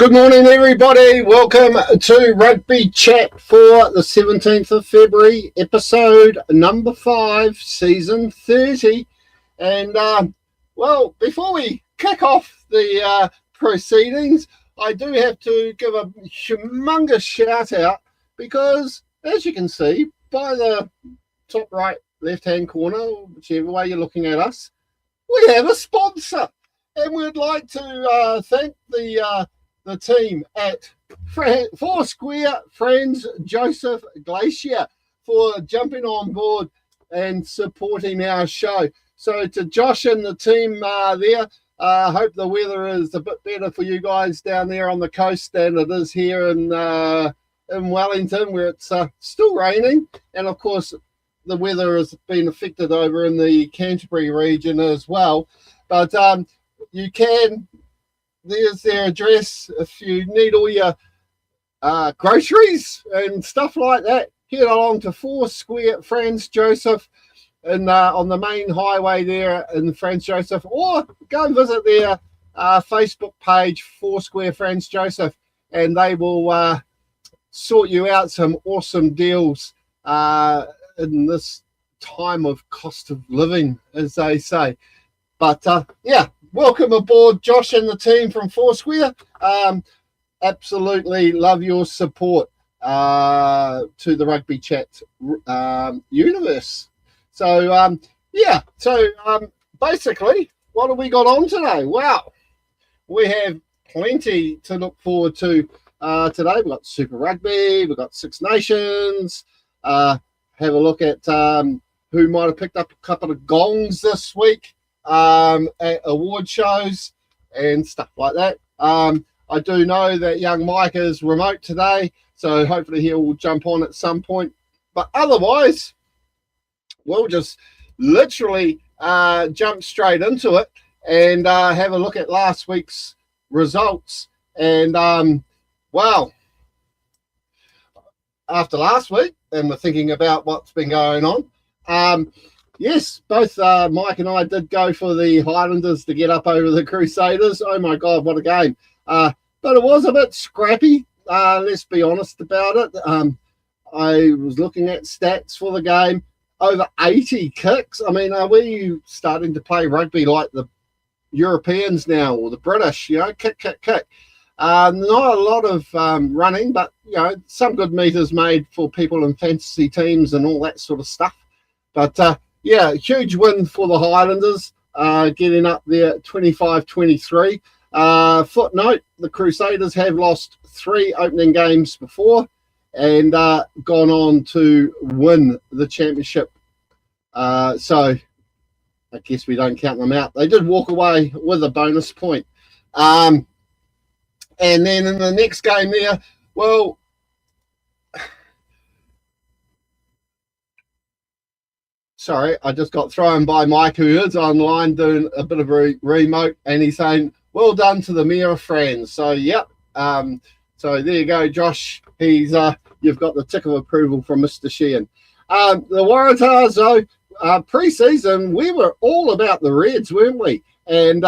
Good morning, everybody. Welcome to Rugby Chat for the 17th of February, episode number 5, season 30. And, well, before we kick off the proceedings, I do have to give a humongous shout out because, as you can see, by the top right, left-hand corner, whichever way you're looking at us, we have a sponsor. And we'd like to thank the team at Foursquare Friends Joseph Glacier for jumping on board and supporting our show. So to Josh and the team there, I hope the weather is a bit better for you guys down there on the coast than it is here in Wellington, where it's still raining. And of course, the weather has been affected over in the Canterbury region as well. But you can... There's their address if you need all your groceries and stuff like that. Head along to Foursquare Franz Joseph and on the main highway there in Franz Joseph, or go and visit their Facebook page, Foursquare Franz Joseph, and they will sort you out some awesome deals in this time of cost of living, as they say. But yeah. Welcome aboard, Josh and the team from Foursquare. Absolutely love your support to the Rugby Chat universe. So, yeah. So, basically, what have we got on today? Wow. We have plenty to look forward to today. We've got Super Rugby. We've got Six Nations. Have a look at who might have picked up a couple of gongs this week. At award shows and stuff like that. I do know that young Mike is remote today, so hopefully he'll jump on at some point. But otherwise, we'll just literally jump straight into it and have a look at last week's results. And, well, after last week, and we're thinking about what's been going on, yes, both Mike and I did go for the Highlanders to get up over the Crusaders. Oh, my God, what a game. But it was a bit scrappy, let's be honest about it. I was looking at stats for the game, over 80 kicks. I mean, are we starting to play rugby like the Europeans now, or the British, you know, kick, kick, kick. Not a lot of running, but, you know, some good meters made for people in fantasy teams and all that sort of stuff. But, yeah, huge win for the Highlanders, getting up there 25-23. Footnote, the Crusaders have lost 3 opening games before and gone on to win the championship. So I guess we don't count them out. They did walk away with a bonus point. And then in the next game there, well... Sorry, I just got thrown by Mike, who is online doing a bit of a remote, and he's saying, well done to the Mayor of Friends. So, yep. So there you go, Josh. He's you've got the tick of approval from Mr. Sheehan. The Waratahs, though, pre-season, we were all about the Reds, weren't we? And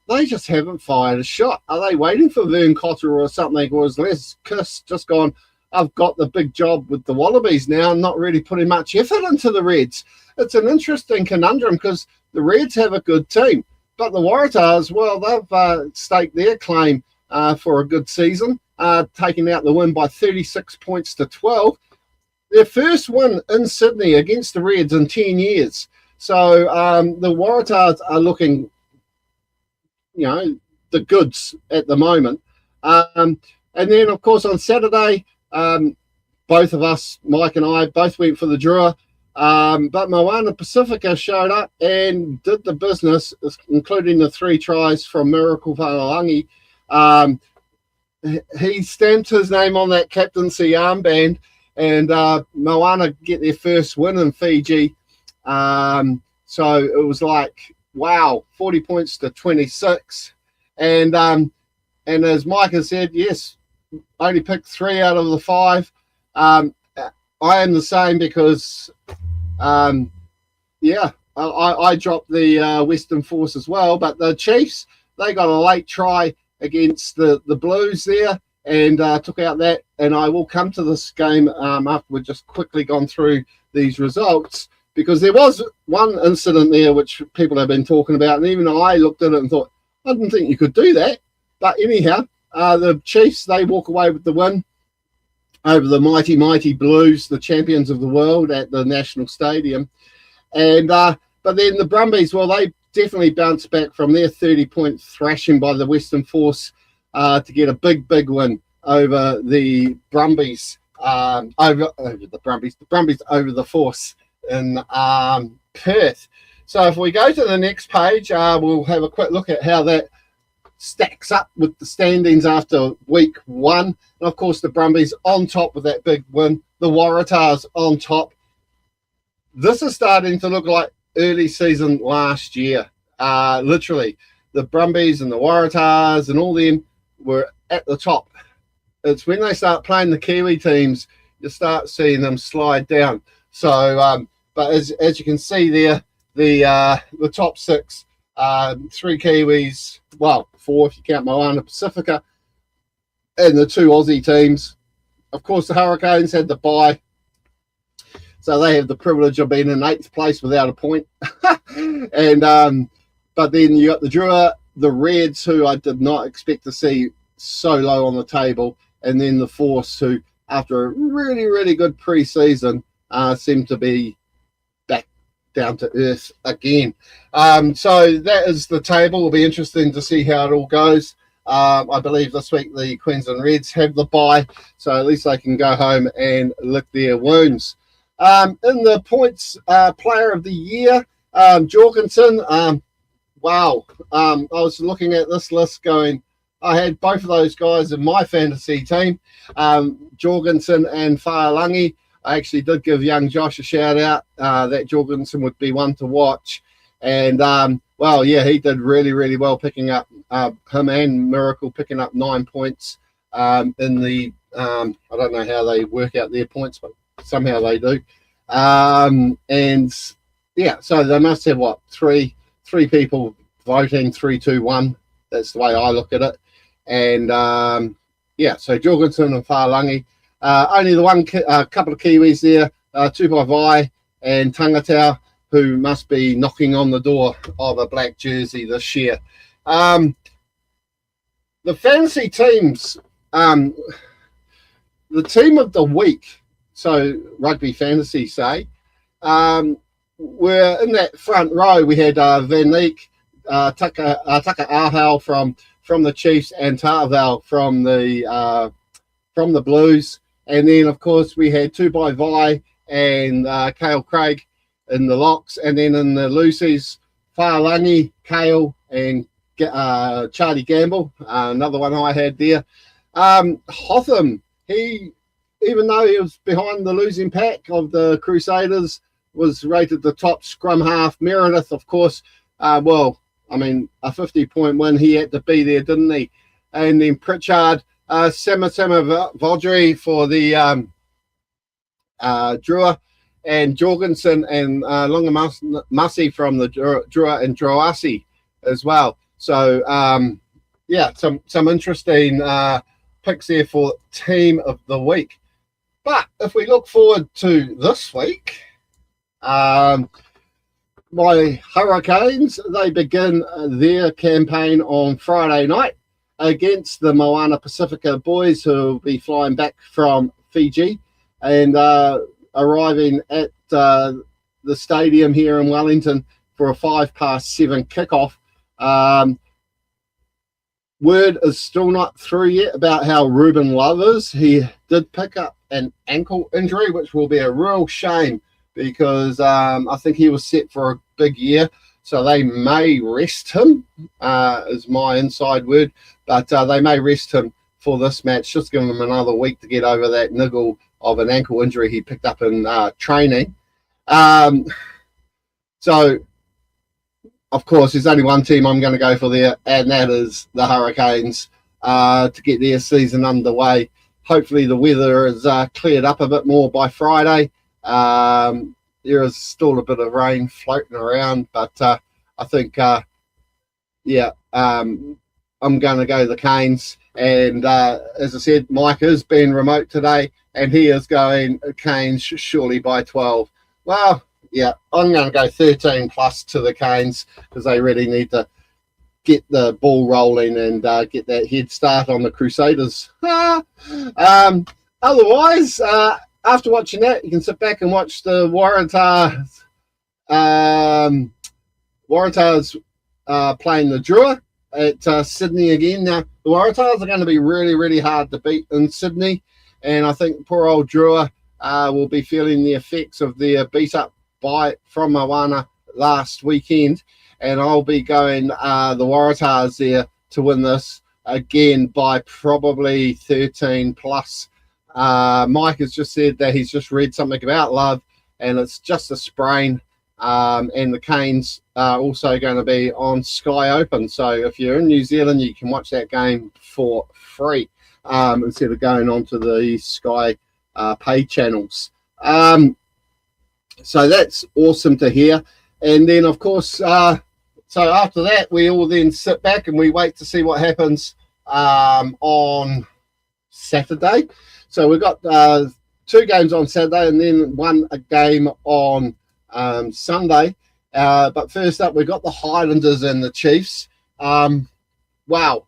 they just haven't fired a shot. Are they waiting for Vern Cotter or something? Or is Les Kiss just gone, I've got the big job with the Wallabies now and not really putting much effort into the Reds? It's an interesting conundrum because the Reds have a good team, but the Waratahs, well, they've staked their claim for a good season, taking out the win by 36 points to 12. Their first win in Sydney against the Reds in 10 years. So the Waratahs are looking, you know, the goods at the moment. And then, of course, on Saturday, both of us, Mike and I, both went for the Drua. But Moana Pacifica showed up and did the business, including the 3 tries from Miracle Whanalangi. He stamped his name on that captaincy armband, and Moana get their first win in Fiji. So it was like, wow, 40 points to 26. And as Mike has said, yes, only picked 3 out of the 5. I am the same because, yeah, I dropped the Western Force as well. But the Chiefs, they got a late try against the Blues there, and took out that. And I will come to this game after we've just quickly gone through these results, because there was one incident there which people have been talking about, and even I looked at it and thought, I didn't think you could do that. But anyhow, the Chiefs, they walk away with the win over the mighty, mighty Blues, the champions of the world at the National Stadium. And but then the Brumbies, well, they definitely bounced back from their 30-point thrashing by the Western Force to get a big, big win over the Brumbies, over the Force in Perth. So if we go to the next page, we'll have a quick look at how that stacks up with the standings after week 1. And of course, the Brumbies on top with that big win. The Waratahs on top. This is starting to look like early season last year. Literally, the Brumbies and the Waratahs and all them were at the top. It's when they start playing the Kiwi teams, you start seeing them slide down. So, but as you can see there, the top 6, 3 Kiwis, well, 4 if you count Moana Pacifica, and the 2 Aussie teams. Of course, the Hurricanes had the bye, so they have the privilege of being in 8th place without a point. And but then you got the Drua, the Reds, who I did not expect to see so low on the table, and then the Force, who after a really, really good pre-season seem to be back down to earth again. So that is the table. It'll be interesting to see how it all goes. I believe this week the Queensland Reds have the bye, so at least they can go home and lick their wounds. In the points, player of the year, Jorgensen. Wow. I was looking at this list going, I had both of those guys in my fantasy team, Jorgensen and Whaalangi. I actually did give young Josh a shout out that Jorgensen would be one to watch. And, well, yeah, he did really, really well picking up, him and Miracle picking up 9 points in the, I don't know how they work out their points, but somehow they do. And, yeah, so they must have, what, three people voting, 3, 2, 1. That's the way I look at it. And, yeah, so Jorgensen and Whaalangi. Only the one couple of Kiwis there, Tupavai and Tangatau, who must be knocking on the door of a black jersey this year. The fantasy teams, the team of the week, so Rugby Fantasy say, were in that front row. We had Van Leek, Tucker Ahau from the Chiefs, and Tarval from the Blues. And then, of course, we had Tupai Vai and Cale Craig in the locks. And then in the Lucy's, Whaalangi, Cale, and Charlie Gamble, another one I had there. Hotham, even though he was behind the losing pack of the Crusaders, was rated the top scrum half. Meredith, of course, well, I mean, a 50-point win, he had to be there, didn't he? And then Pritchard, Samatama Vaudry for the Drua, and Jorgensen and Longamasi from the Drua and Droasi as well. So, yeah, some interesting picks there for team of the week. But if we look forward to this week, my Hurricanes, they begin their campaign on Friday night against the Moana Pacifica boys, who will be flying back from Fiji and arriving at the stadium here in Wellington for a 7:05 kickoff. Word is still not through yet about how Ruben Love is. He did pick up an ankle injury, which will be a real shame because I think he was set for a big year. So they may rest him, is my inside word. But they may rest him for this match, just give him another week to get over that niggle of an ankle injury he picked up in training. So, of course, there's only one team I'm going to go for there, and that is the Hurricanes to get their season underway. Hopefully the weather is cleared up a bit more by Friday. There is still a bit of rain floating around, but I think, yeah, I'm going to go the Canes. And as I said, Mike has been remote today, and he is going Canes surely by 12. Well, yeah, I'm going to go 13 plus to the Canes because they really need to get the ball rolling and get that head start on the Crusaders. Otherwise, after watching that, you can sit back and watch the Waratahs. Waratahs playing the Drua at Sydney again. Now, the Waratahs are going to be really, really hard to beat in Sydney, and I think poor old Drua will be feeling the effects of their beat up from Moana last weekend. And I'll be going the Waratahs there to win this again by probably 13 plus. Mike has just said that he's just read something about Love, and it's just a sprain. And the Canes are also going to be on Sky Open. So if you're in New Zealand, you can watch that game for free instead of going onto the Sky pay channels. So that's awesome to hear. And then, of course, so after that, we all then sit back and we wait to see what happens on Saturday. So we've got 2 games on Saturday and then a game on Sunday. But first up, we've got the Highlanders and the Chiefs. Wow,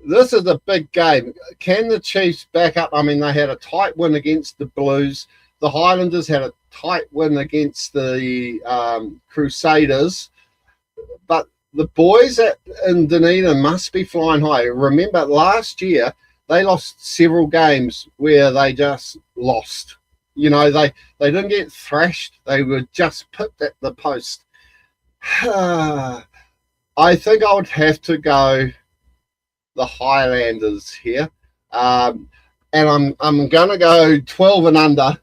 this is a big game. Can the Chiefs back up? I mean, they had a tight win against the Blues. The Highlanders had a tight win against the Crusaders. But the boys in Dunedin must be flying high. Remember, last year, they lost several games where they just lost. You know, they didn't get thrashed. They were just picked at the post. I think I would have to go the Highlanders here. And I'm going to go 12 and under.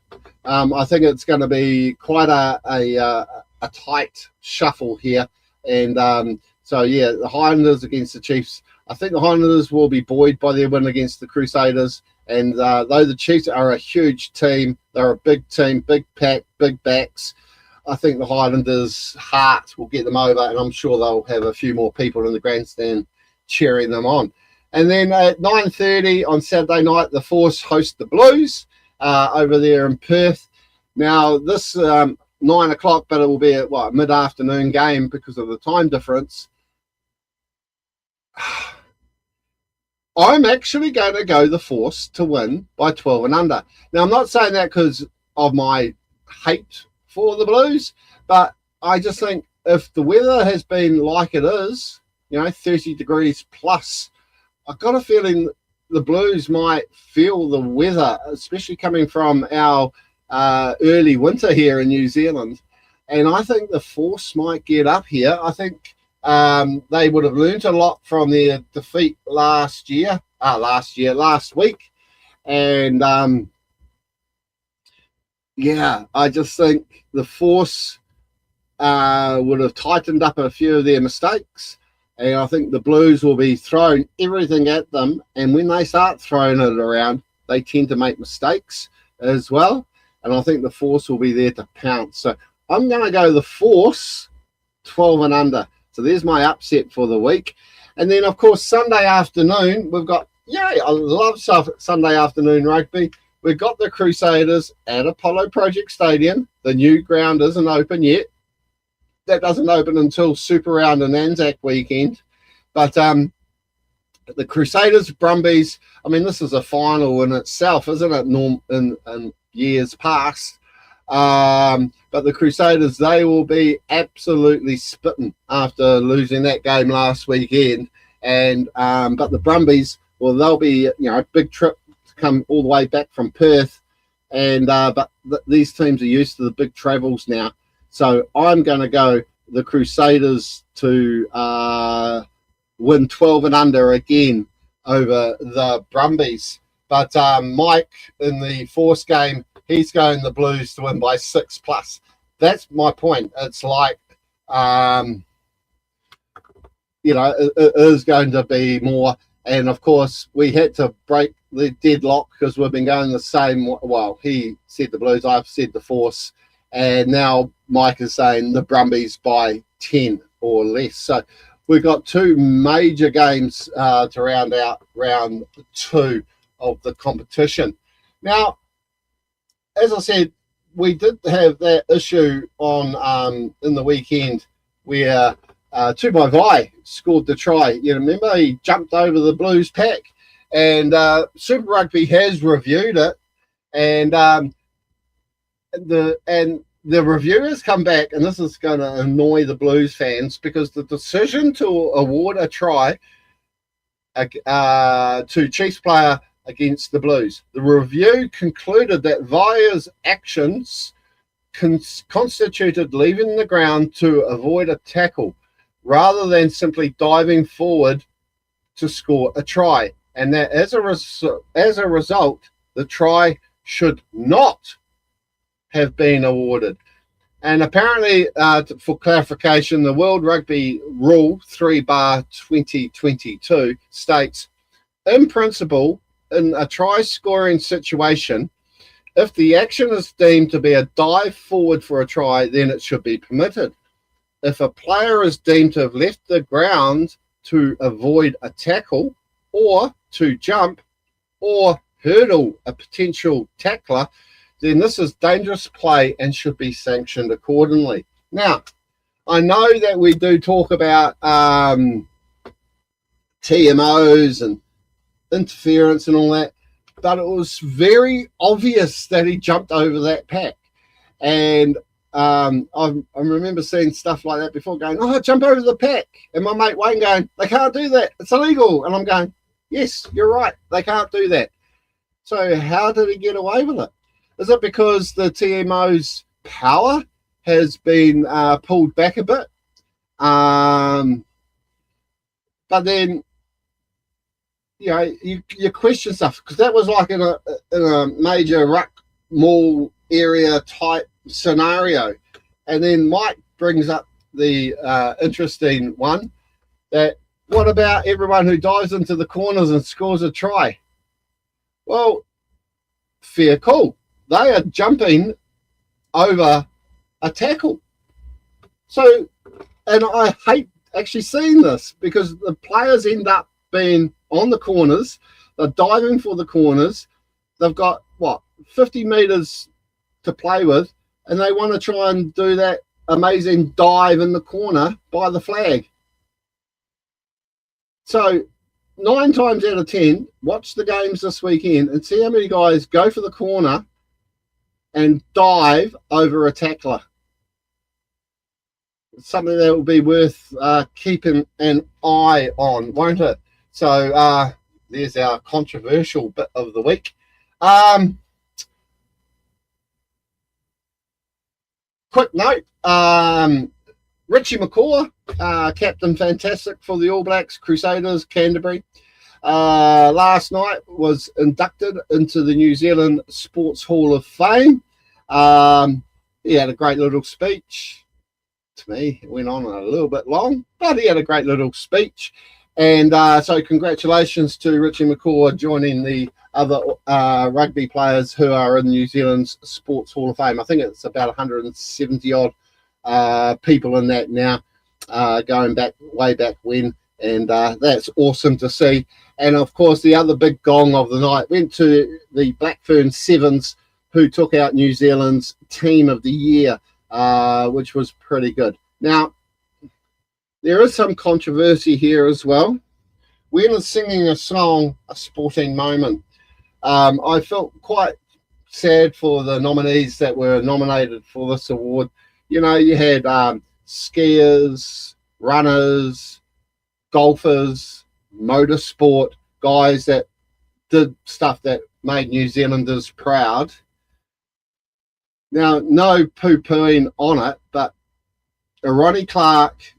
I think it's going to be quite a tight shuffle here. And so, yeah, the Highlanders against the Chiefs. I think the Highlanders will be buoyed by their win against the Crusaders. And though the Chiefs are a huge team, they're a big team, big pack, big backs, I think the Highlanders' heart will get them over. And I'm sure they'll have a few more people in the grandstand cheering them on. And then at 9:30 on Saturday night, the Force host the Blues over there in Perth. Now, this 9 o'clock, but it will be a mid-afternoon game because of the time difference. I'm actually going to go the Force to win by 12 and under. Now, I'm not saying that because of my hate for the Blues, but I just think if the weather has been like it is, 30 degrees plus, I've got a feeling the Blues might feel the weather, especially coming from our early winter here in New Zealand. And I think the Force might get up here. I think they would have learnt a lot from their defeat last week. And I just think the Force would have tightened up a few of their mistakes. And I think the Blues will be throwing everything at them. And when they start throwing it around, they tend to make mistakes as well. And I think the Force will be there to pounce. So I'm going to go the Force 12 and under. So there's my upset for the week. And then, of course, Sunday afternoon, we've got, I love Sunday afternoon rugby. We've got the Crusaders at Apollo Project Stadium. The new ground isn't open yet. That doesn't open until Super Round and Anzac weekend. But the Crusaders, Brumbies, I mean, this is a final in itself, isn't it, in years past? But the Crusaders, they will be absolutely spitting after losing that game last weekend. And but the Brumbies, well, they'll be, a big trip to come all the way back from Perth. And but these teams are used to the big travels now. So I'm going to go the Crusaders to win 12 and under again over the Brumbies. But Mike, in the Force game, he's going the Blues to win by 6+. That's my point. It's like, it is going to be more. And, of course, we had to break the deadlock because we've been going the same. Well, he said the Blues, I've said the Force. And now Mike is saying the Brumbies by 10 or less. So we've got two major games to round out round 2 of the competition. Now, as I said, we did have that issue on in the weekend where Tumaivai scored the try. You remember, he jumped over the Blues pack, and Super Rugby has reviewed it, and the reviewers come back, and this is going to annoy the Blues fans, because the decision to award a try to Chiefs player against the Blues, the review concluded that Vaia's actions constituted leaving the ground to avoid a tackle rather than simply diving forward to score a try, and that as a result, the try should not have been awarded. And apparently, for clarification, the World Rugby Rule 3/2022 states, in principle, in a try-scoring situation, if the action is deemed to be a dive forward for a try, then it should be permitted. If a player is deemed to have left the ground to avoid a tackle, or to jump or hurdle a potential tackler, then this is dangerous play and should be sanctioned accordingly. Now, I know that we do talk about TMOs and interference and all that, but it was very obvious that he jumped over that pack. And I remember seeing stuff like that before, going, oh, jump over the pack. And my mate Wayne going, they can't do that. It's illegal. And I'm going, yes, you're right. They can't do that. So how did he get away with it? Is it because the TMO's power has been pulled back a bit? But then, you know, you question stuff, because that was like in a major ruck mall area type scenario. And then Mike brings up the interesting one, that what about everyone who dives into the corners and scores a try? Well, fair call. They are jumping over a tackle. So, and I hate actually seeing this, because the players end up being on the corners, they're diving for the corners, they've got, 50 metres to play with, and they want to try and do that amazing dive in the corner by the flag. So 9 times out of 10, watch the games this weekend and see how many guys go for the corner and dive over a tackler. It's something that will be worth keeping an eye on, won't it? So there's our controversial bit of the week. Quick note, Richie McCaw, captain fantastic for the All Blacks, Crusaders, Canterbury, last night was inducted into the New Zealand Sports Hall of Fame. He had a great little speech. To me, it went on a little bit long, but he had a great little speech. And so congratulations to Richie McCaw joining the other rugby players who are in New Zealand's Sports Hall of Fame. I think it's about 170 odd people in that now, going back way back when, and that's awesome to see. And of course, the other big gong of the night went to the Blackfern Sevens, who took out New Zealand's Team of the Year, which was pretty good. Now, there is some controversy here as well. When singing a song, a sporting moment, I felt quite sad for the nominees that were nominated for this award. You know, you had skiers, runners, golfers, motorsport, guys that did stuff that made New Zealanders proud. Now, no poo-pooing on it, but Ronnie Clark,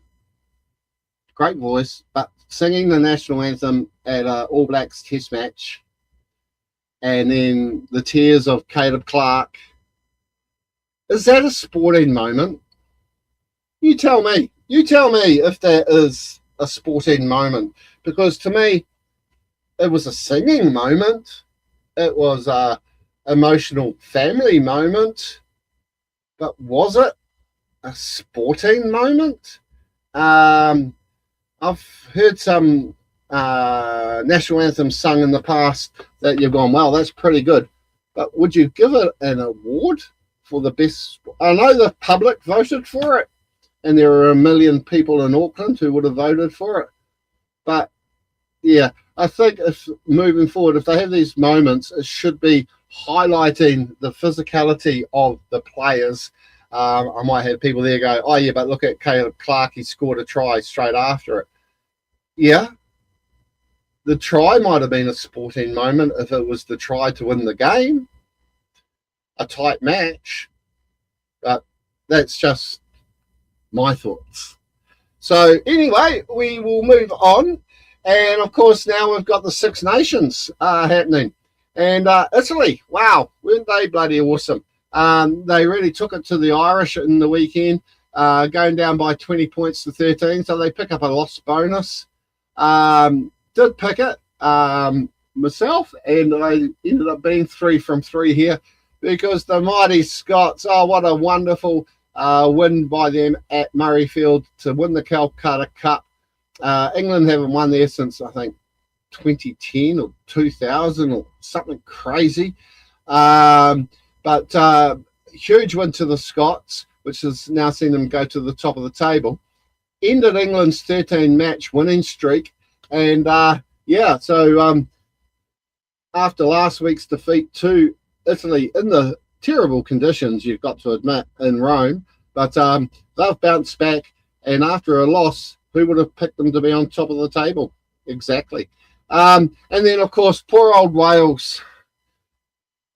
great voice, but singing the national anthem at an All Blacks test match, and then the tears of Caleb Clark. Is that a sporting moment? You tell me. You tell me if that is a sporting moment. Because to me, it was a singing moment. It was a emotional family moment. But was it a sporting moment? I I've heard some national anthems sung in the past that you've gone, well, that's pretty good. But would you give it an award for the best? I know the public voted for it, and there are 1 million people in Auckland who would have voted for it. But yeah, I think if moving forward, if they have these moments, it should be highlighting the physicality of the players. I might have people there go, oh yeah, but look at Caleb Clark, he scored a try straight after it. Yeah, the try might have been a sporting moment if it was the try to win the game, a tight match, but that's just my thoughts. So anyway, we will move on. And of course, now we've got the Six Nations happening. And Italy, wow, weren't they bloody awesome? They really took it to the Irish in the weekend, going down by 20 points to 13. So they pick up a loss bonus. Did pick it myself, and I ended up being 3 from 3 here because the mighty Scots, oh, what a wonderful win by them at Murrayfield to win the Calcutta Cup. England haven't won there since, I think, 2010 or 2000 or something crazy. But huge win to the Scots, which has now seen them go to the top of the table. Ended England's 13-match winning streak. And, yeah, so after last week's defeat to Italy in the terrible conditions, you've got to admit, in Rome, but they've bounced back. And after a loss, who would have picked them to be on top of the table? Exactly. And then, of course, poor old Wales.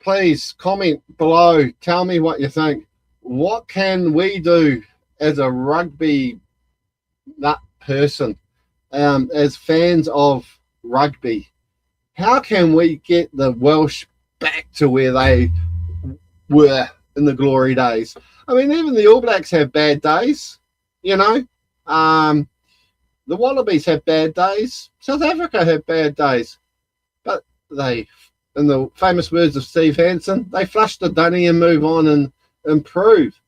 Please comment below. Tell me what you think. What can we do as a rugby nut person, as fans of rugby? How can we get the Welsh back to where they were in the glory days? I mean, even the All Blacks have bad days, you know. The Wallabies have bad days. South Africa have bad days. But they, in the famous words of Steve Hansen, they flush the dunny and move on and improve.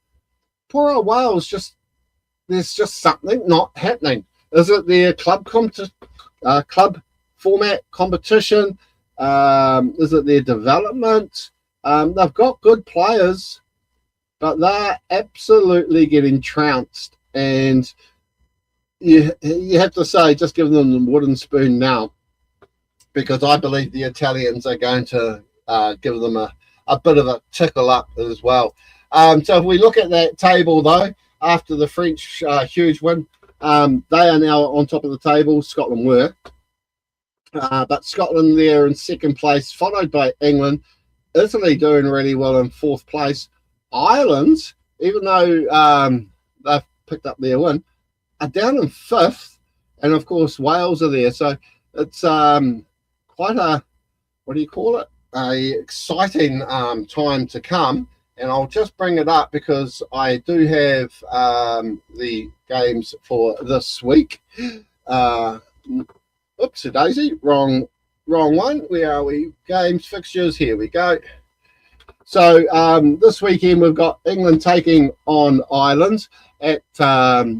Poor old Wales, there's just something not happening. Is it their club format competition? Is it their development? They've got good players, but they're absolutely getting trounced. And you have to say, just give them the wooden spoon now, because I believe the Italians are going to give them a bit of a tickle up as well. So if we look at that table, though, after the French huge win, they are now on top of the table. Scotland were. But Scotland there in second place, followed by England. Italy doing really well in fourth place. Ireland, even though they've picked up their win, are down in fifth. And, of course, Wales are there. So it's quite a, what do you call it, a exciting time to come. And I'll just bring it up because I do have the games for this week. Oopsie daisy, wrong one. Where are we? Games, fixtures, here we go. So this weekend we've got England taking on Ireland at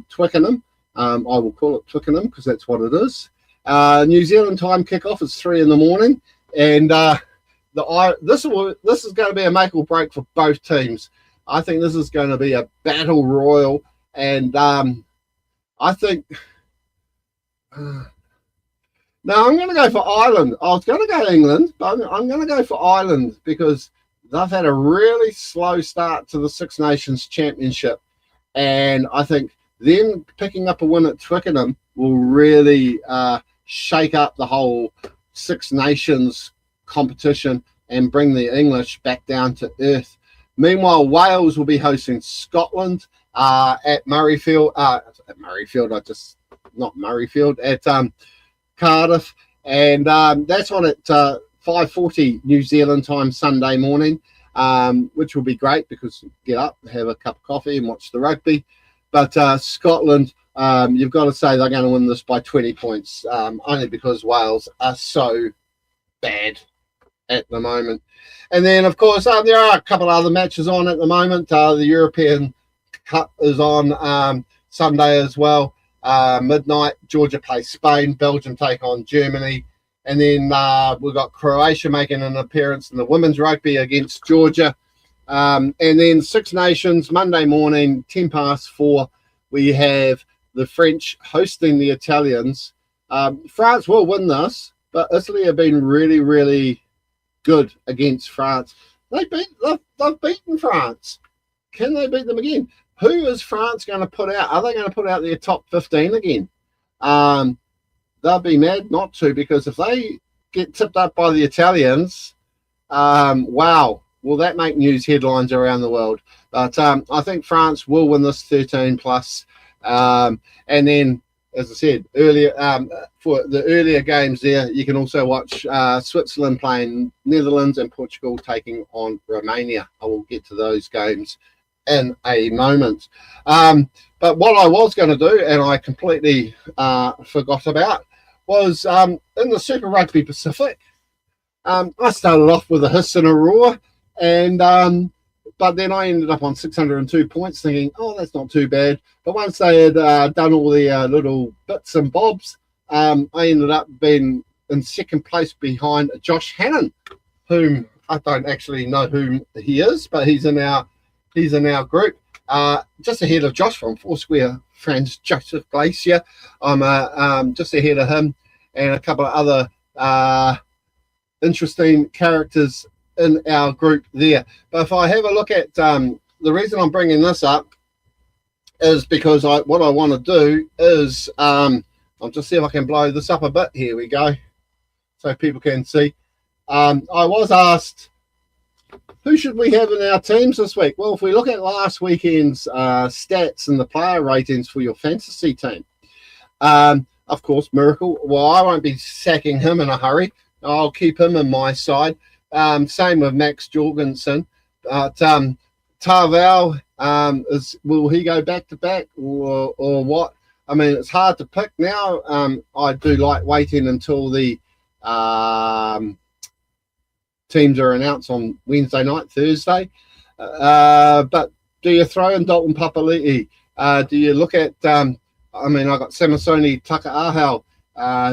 Twickenham. I will call it Twickenham because that's what it is. New Zealand time kickoff is 3 in, and this is going to be a make or break for both teams. I think this is going to be a battle royal, and I think. No, I'm going to go for Ireland. I was going to go England, but I'm going to go for Ireland because they've had a really slow start to the Six Nations Championship, and I think them picking up a win at Twickenham will really shake up the whole Six Nations competition and bring the English back down to earth. Meanwhile, Wales will be hosting Scotland at Murrayfield. At Cardiff, and that's on at 5:40 New Zealand time Sunday morning, which will be great because you get up, have a cup of coffee and watch the rugby. But Scotland, you've got to say they're going to win this by 20 points, only because Wales are so bad at the moment. And then, of course, there are a couple of other matches on at the moment. The European Cup is on Sunday as well. midnight, Georgia plays Spain, Belgium take on Germany, and then we've got Croatia making an appearance in the women's rugby against Georgia. And then Six Nations, Monday morning, 4:10, we have the French hosting the Italians. France will win this, but Italy have been really, really good against France. They've beaten France. Can they beat them again? Who is France going to put out? Are they going to put out their top 15 again? They'll be mad not to, because if they get tipped up by the Italians, wow, will that make news headlines around the world? But I think France will win this 13 plus. And then, as I said earlier, for the earlier games there, you can also watch Switzerland playing Netherlands and Portugal taking on Romania. I will get to those games in a moment. But what I was going to do, and I completely forgot about, was in the Super Rugby Pacific. I started off with a hiss and a roar, and but then I ended up on 602 points, thinking, oh, that's not too bad. But once they had done all the little bits and bobs, I ended up being in second place behind Josh Hannon, whom I don't actually know whom he is, but he's in our group. Just ahead of Josh from Foursquare friends, Joseph Glacier. I'm just ahead of him and a couple of other interesting characters in our group there. But if I have a look at the reason I'm bringing this up is because what I want to do is I'll just see if I can blow this up a bit. Here we go, so people can see. I was asked, who should we have in our teams this week? Well, if we look at last weekend's stats and the player ratings for your fantasy team, of course, Miracle. Well, I won't be sacking him in a hurry. I'll keep him in my side. Same with Max Jorgensen. Tarval, will he go back to back or what? I mean, it's hard to pick now. I do like waiting until the teams are announced on Wednesday night, Thursday. But do you throw in Dalton Papali'i? Do you look at, I got Samasoni Taka'ahau,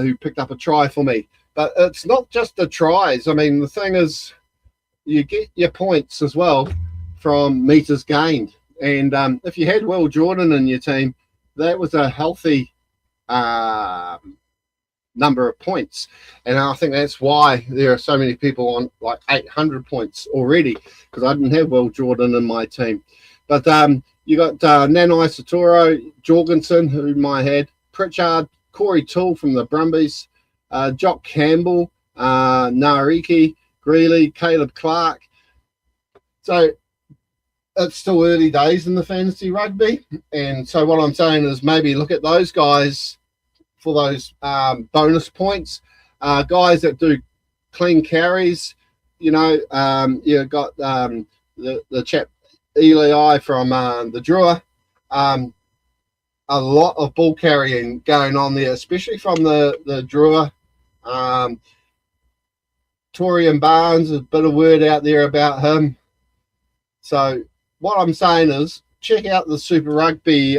who picked up a try for me. But it's not just the tries. I mean, the thing is, you get your points as well from meters gained. And if you had Will Jordan in your team, that was a healthy number of points. And I think that's why there are so many people on like 800 points already, because I didn't have Will Jordan in my team. But you got Nanai Satoro, Jorgensen, whom I had, Pritchard, Corey Toole from the Brumbies, Jock Campbell, Nariki, Greeley, Caleb Clark. So it's still early days in the fantasy rugby. And so what I'm saying is maybe look at those guys for those bonus points. Guys that do clean carries, you've got the chap Eli from the Drua. A lot of ball carrying going on there, especially from the Drua. Torian Barnes, a bit of word out there about him. So what I'm saying is check out the Super Rugby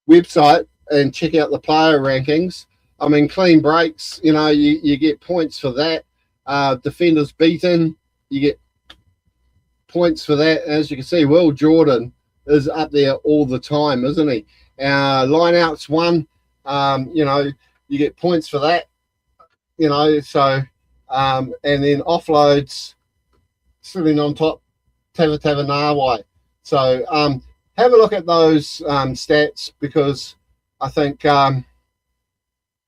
website and check out the player rankings. I mean, clean breaks, you get points for that. Defenders beaten, you get points for that. As you can see, Will Jordan is up there all the time, isn't he? Lineouts won, you get points for that, so, and then offloads sitting on top, Tava Nawai. So have a look at those stats, because I think, I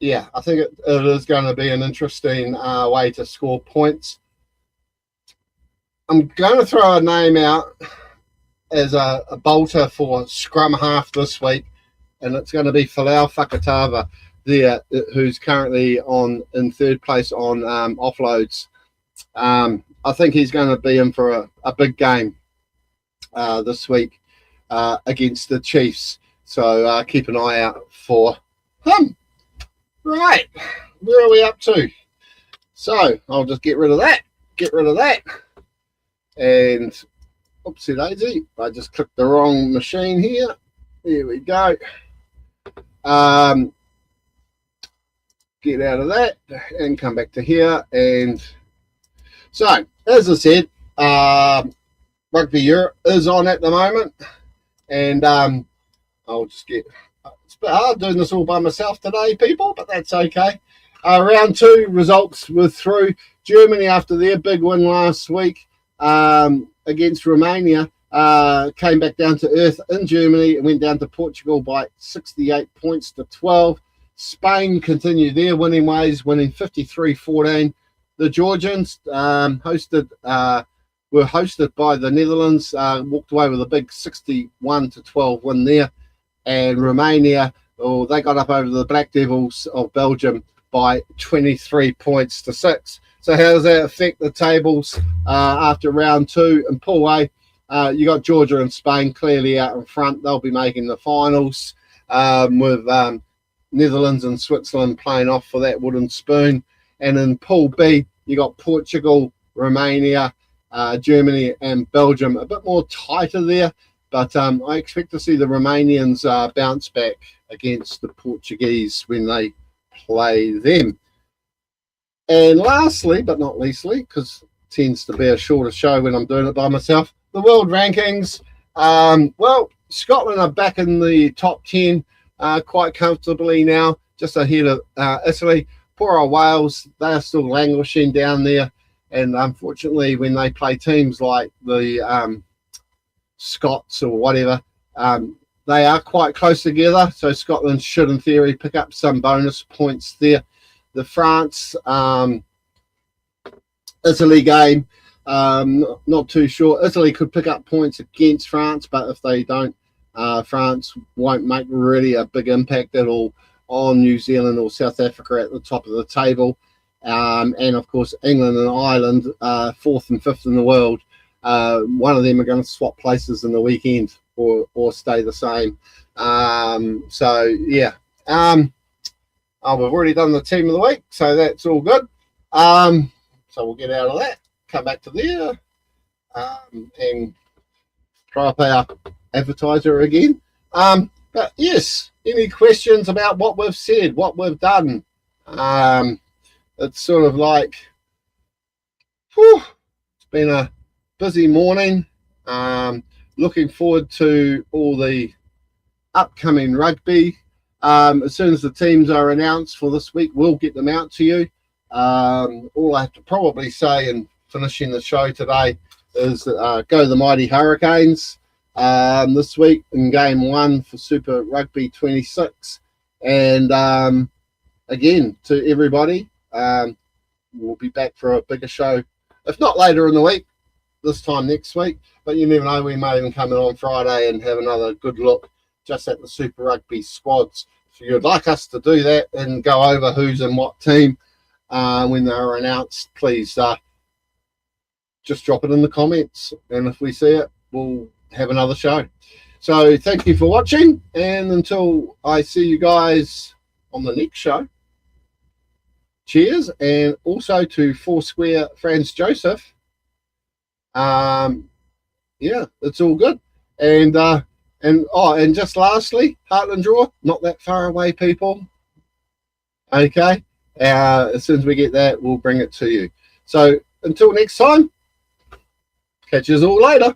think it is going to be an interesting way to score points. I'm going to throw a name out as a bolter for scrum half this week, and it's going to be Falau Fakatava there, who's currently in third place on offloads. I think he's going to be in for a big game this week against the Chiefs. So keep an eye out for him. Right, where are we up to? So I'll just get rid of that. And oopsie daisy, I just clicked the wrong machine here. Here we go. Get out of that and come back to here. And so, as I said, Rugby Europe is on at the moment, and I'll just get. It's a bit hard doing this all by myself today, people, but that's okay. Round 2 results were through. Germany, after their big win last week against Romania, came back down to earth in Germany and went down to Portugal by 68 points to 12. Spain continued their winning ways, winning 53-14. The Georgians were hosted by the Netherlands, walked away with a big 61-12 win there. And Romania, they got up over the Black Devils of Belgium by 23 points to 6. So how does that affect the tables after round 2? In Pool A, you got Georgia and Spain clearly out in front. They'll be making the finals with Netherlands and Switzerland playing off for that wooden spoon. And in Pool B, you got Portugal, Romania, Germany and Belgium. A bit more tighter there, but I expect to see the Romanians bounce back against the Portuguese when they play them. And lastly, but not leastly, because it tends to be a shorter show when I'm doing it by myself, the world rankings. Well, Scotland are back in the top 10 quite comfortably now, just ahead of Italy. Poor old Wales, they are still languishing down there. And unfortunately, when they play teams like the Scots or whatever, they are quite close together. So Scotland should, in theory, pick up some bonus points there. The France Italy game, not too sure. Italy could pick up points against France, but if they don't, France won't make really a big impact at all on New Zealand or South Africa at the top of the table. And of course, England and Ireland, 4th and 5th in the world. One of them are going to swap places in the weekend or stay the same. So yeah. We've already done the team of the week, so that's all good. So we'll get out of that, come back to there, and try up our advertiser again. But yes, any questions about what we've said, what we've done? It's sort of like, it's been a busy morning. Looking forward to all the upcoming rugby. As soon as the teams are announced for this week, we'll get them out to you. All I have to probably say in finishing the show today is go the mighty Hurricanes this week in game 1 for Super Rugby 26. And again, to everybody, we'll be back for a bigger show, if not later in the week, this time next week. But you never know, we may even come in on Friday and have another good look just at the Super Rugby squads. If you'd like us to do that and go over who's in what team when they're announced, please just drop it in the comments. And if we see it, we'll have another show. So thank you for watching. And until I see you guys on the next show, cheers. And also to Foursquare Franz Joseph. Yeah, it's all good. And just lastly, Heartland draw, not that far away, people. Okay. As soon as we get that, we'll bring it to you. So until next time, catch you all later.